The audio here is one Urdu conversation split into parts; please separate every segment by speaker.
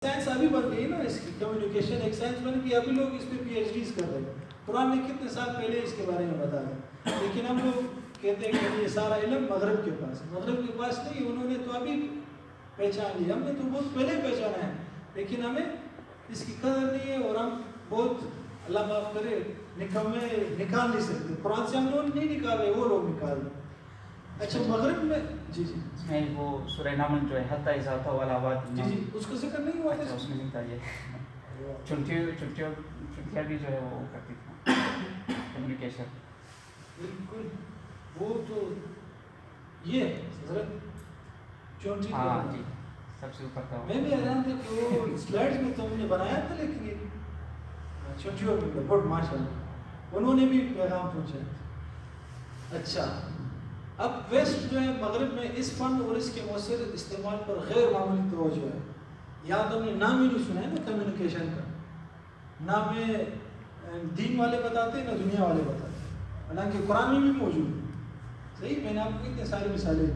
Speaker 1: سائنس ابھی بن گئی نا اس کی، کمیونیکیشن ایک سائنس بن گئی، ابھی لوگ اس پہ پی ایچ ڈیز کر رہے ہیں. قرآن نے کتنے سال پہلے اس کے بارے میں بتایا، لیکن ہم لوگ کہتے ہیں کہ یہ سارا علم مغرب کے پاس ہے. مغرب کے پاس نہیں، انہوں نے تو ابھی پہچان لیا، ہم نے تو بہت پہلے پہچانا ہے، لیکن ہمیں اس کی قدر نہیں ہے، اور ہم بہت اللہ معاف کرے نکمے نکال نہیں سکتے. قرآن سے ہم لوگ نہیں نکال رہے، وہ لوگ نکال رہے. اچھا مغرب میں جی
Speaker 2: اس میں وہ سورہ نمل جو ہے حتی اذا طول آباد
Speaker 1: جی اس کا ذکر نہیں ہوا
Speaker 2: اچھا اس میں نہیں تھا یہ چھٹیاں بھی جو ہے وہ کرتی تھی کمیونیکیشن.
Speaker 1: بالکل وہ تو یہ حضرت چونٹی
Speaker 2: ہاں جی سب سے اوپر تھا.
Speaker 1: میں بھی حیران تھا کہ وہ سلائڈ میں تم نے بنایا تھا، لیکن یہ چونٹیوں میں بہت ماشاء اللہ انہوں نے بھی پیغام پہنچایا. اچھا اب ویسٹ جو ہے مغرب میں اس فن اور اس کے مؤثر استعمال پر غیر معمولی توجہ ہے. یا تو ہم نے نام ہی نہیں سنا ہے نا کمیونیکیشن کا، نہ میں دین والے بتاتے ہیں نہ دنیا والے بتاتے ہیں، حالانکہ قرآن میں بھی موجود ہے. صحیح، میں نے آپ کو اتنے ساری مثالیں دی.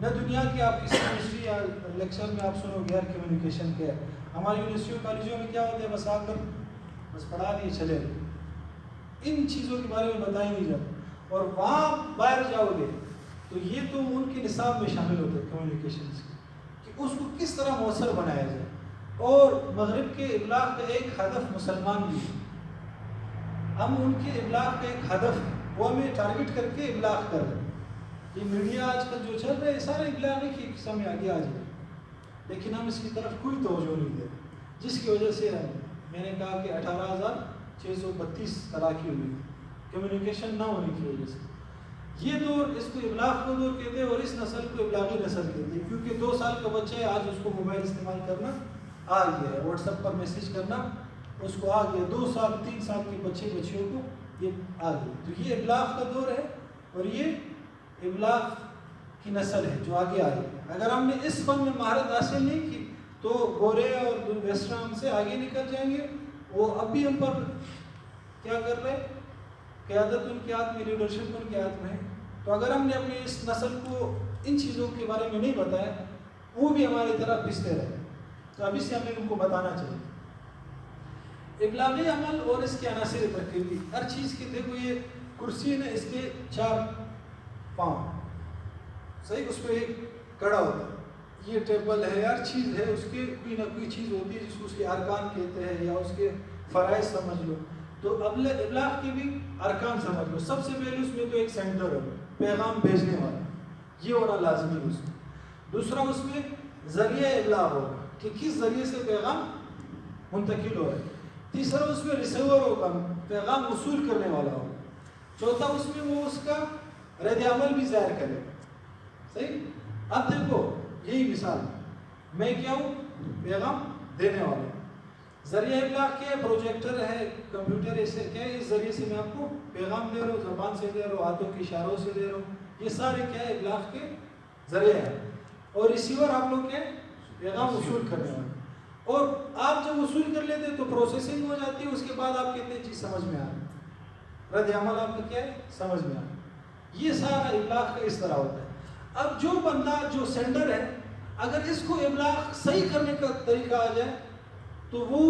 Speaker 1: نہ دنیا کی آپ کسی یونیورسٹی یا لیکچر میں آپ سنو گے کمیونیکیشن کیا ہے. ہماری یونیورسٹیوں کالجوں میں کیا ہوتا ہے، بس آ کر بس پڑھا دیے چلے گئے، ان چیزوں کے بارے میں بتایا نہیں جاتا. اور وہاں باہر جاؤ گے تو یہ تو ان کے نصاب میں شامل ہوتا ہے کمیونیکیشن کہ اس کو کس طرح مؤثر بنایا جائے. اور مغرب کے ابلاغ کا ایک ہدف مسلمان بھی ہے. ہم ان کے ابلاغ کا ایک ہدف وہ ہمیں ٹارگٹ کر کے ابلاغ کر رہے ہیں. یہ میڈیا آج کل جو چل رہا ہے سارے ابلاغ کی قسم میں آگے آ جائے، لیکن ہم اس کی طرف کوئی توجہ نہیں دیتے، جس کی وجہ سے میں نے کہا کہ 18,632 طلاقیں ہوئی کمیونیکیشن نہ ہونے کی وجہ سے. یہ دور اس کو ابلاغ کا دور کہتے ہیں، اور اس نسل کو ابلاغی نسل کہتے ہیں، کیونکہ 2 سال کا بچہ ہے آج اس کو موبائل استعمال کرنا آ گیا ہے، واٹس ایپ پر میسیج کرنا اس کو آ گیا. 2 سال 3 سال کے بچیوں کو یہ آ گیا. تو یہ ابلاغ کا دور ہے، اور یہ ابلاغ کی نسل ہے جو آگے آئی ہے. اگر ہم نے اس فن میں مہارت حاصل نہیں کی تو گورے اور ویسٹرن ہم سے آگے نکل جائیں گے. وہ اب بھی ہم پر کیا کر رہے ہیں، قیادت ان کے ہاتھ میں، لیڈرشپ ان کے ہاتھ میں ہے. تو اگر ہم نے اپنی اس نسل کو ان چیزوں کے بارے میں نہیں بتایا، وہ بھی ہماری طرح پستے رہے. تو ابھی سے ہمیں ان کو بتانا چاہیے. ابلاغی عمل اور اس کے عناصر ترکیبی، ہر چیز کی دیکھو یہ کرسی ہے نا، اس کے 4 پاؤں، صحیح، اس پہ ایک کڑا ہوتا ہے. یہ ٹیبل ہے، ہر چیز ہے اس کے کوئی نہ کوئی چیز ہوتی ہے جس کو اس کے ارکان کہتے ہیں یا اس کے فرائض سمجھ لو. تو ابلاغ کی بھی ارکان سمجھ لو. سب سے پہلے اس میں تو ایک سینٹر ہے، پیغام بھیجنے والا، یہ ہونا لازمی ہے اس میں. دوسرا اس میں ذریعہ ابلاغ ہوگا کہ کس ذریعے سے پیغام منتقل ہو رہا ہے. تیسرا اس میں ریسیور ہوگا، پیغام وصول کرنے والا ہوگا. چوتھا اس میں وہ اس کا رد عمل بھی ظاہر کرے. صحیح. اب دیکھو یہی مثال، میں کیا ہوں، پیغام دینے والا ہوں. ذریعہ ابلاغ کیا ہے، پروجیکٹر ہے، کمپیوٹر، ایسے کیا ہے، اس ذریعے سے میں آپ کو پیغام دے رہا ہوں، زبان سے دے رہا ہوں، ہاتھوں کے اشاروں سے دے رہا ہوں. یہ سارے کیا ہے، ابلاغ کے ذریعے ہیں. اور ریسیور آپ لوگ کیا ہے، پیغام وصول کرنے والے. اور آپ جب وصول کر لیتے تو پروسیسنگ ہو جاتی ہے، اس کے بعد آپ کتنے چیز سمجھ میں آ رہی ہے، رد عمل آپ کا کیا ہے، سمجھ میں آ رہا ہے. یہ سارا ابلاغ کا اس طرح ہوتا ہے. اب جو بندہ جو سینڈر ہے، اگر اس کو ابلاغ صحیح کرنے کا طریقہ آ جائے تو وہ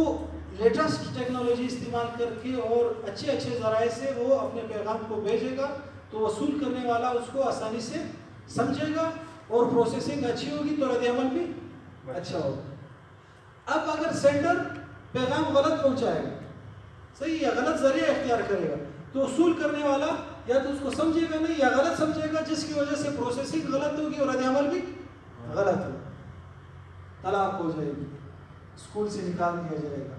Speaker 1: لیٹسٹ ٹیکنالوجی استعمال کر کے اور اچھے ذرائع سے وہ اپنے پیغام کو بھیجے گا، تو وصول کرنے والا اس کو آسانی سے سمجھے گا، اور پروسیسنگ اچھی ہوگی تو رد عمل بھی اچھا ہوگا. اب اگر سینڈر پیغام غلط پہنچائے گا، صحیح، یا غلط ذریعہ اختیار کرے گا، تو وصول کرنے والا یا تو اس کو سمجھے گا نہیں یا غلط سمجھے گا، جس کی وجہ سے پروسیسنگ غلط ہوگی اور رد عمل بھی غلط ہوگا. طلاق ہو جائے گی، اسکول سے نکال دیا جائے گا،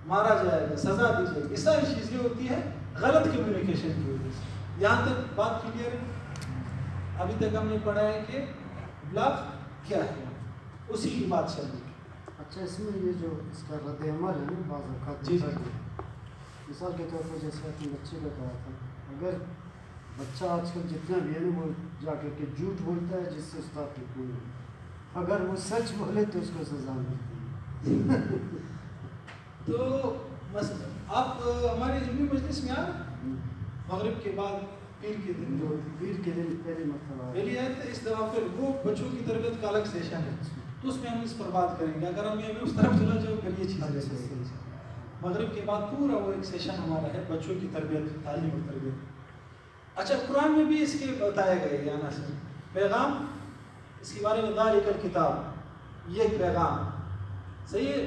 Speaker 1: مارا جائے گا، سزا دی جائے گی. یہ ساری چیزیں ہوتی ہیں غلط کمیونیکیشن کی وجہ سے. یہاں تک بات کلیئر ہے؟ ابھی تک ہم نے پڑھا ہے کہ ابلاغ کیا ہے، اسی کی بات چل رہی ہے.
Speaker 3: اچھا اس میں یہ جو اس کا رد عمل ہے نا، بعض اوقات
Speaker 1: جی
Speaker 3: مثال کے طور پر جیسے اپنے بچے کا کہا تھا، اگر بچہ آج کل جتنا بھی ہے نا وہ جا کر کے جھوٹ بولتا ہے جس سے استاد کی کوئی نہیں، اگر وہ سچ بولے تو اس کو سزا ملتی ہے.
Speaker 1: تو مثلا آپ ہمارے علمی مجلس میں آ مغرب کے بعد پیر کے دن
Speaker 3: جو پیر کے دن پہلے مرتبہ
Speaker 1: پہلی آیت اس دفعہ پھر وہ بچوں کی تربیت کا الگ سیشن ہے. تو اس میں ہم اس پر بات کریں گے. اگر ہم ابھی اس طرف چلا جاؤ پھر یہ چیزیں
Speaker 3: اچھا،
Speaker 1: صحیح
Speaker 3: صحیح.
Speaker 1: ہے. مغرب کے بعد پورا وہ ایک سیشن ہمارا ہے بچوں کی تربیت، تعلیم اور تربیت. اچھا قرآن میں بھی اس کے بتایا گئے یا عناصر پیغام، اس کے بارے میں ذالک الکتاب، یہ ایک پیغام صحیح ہے.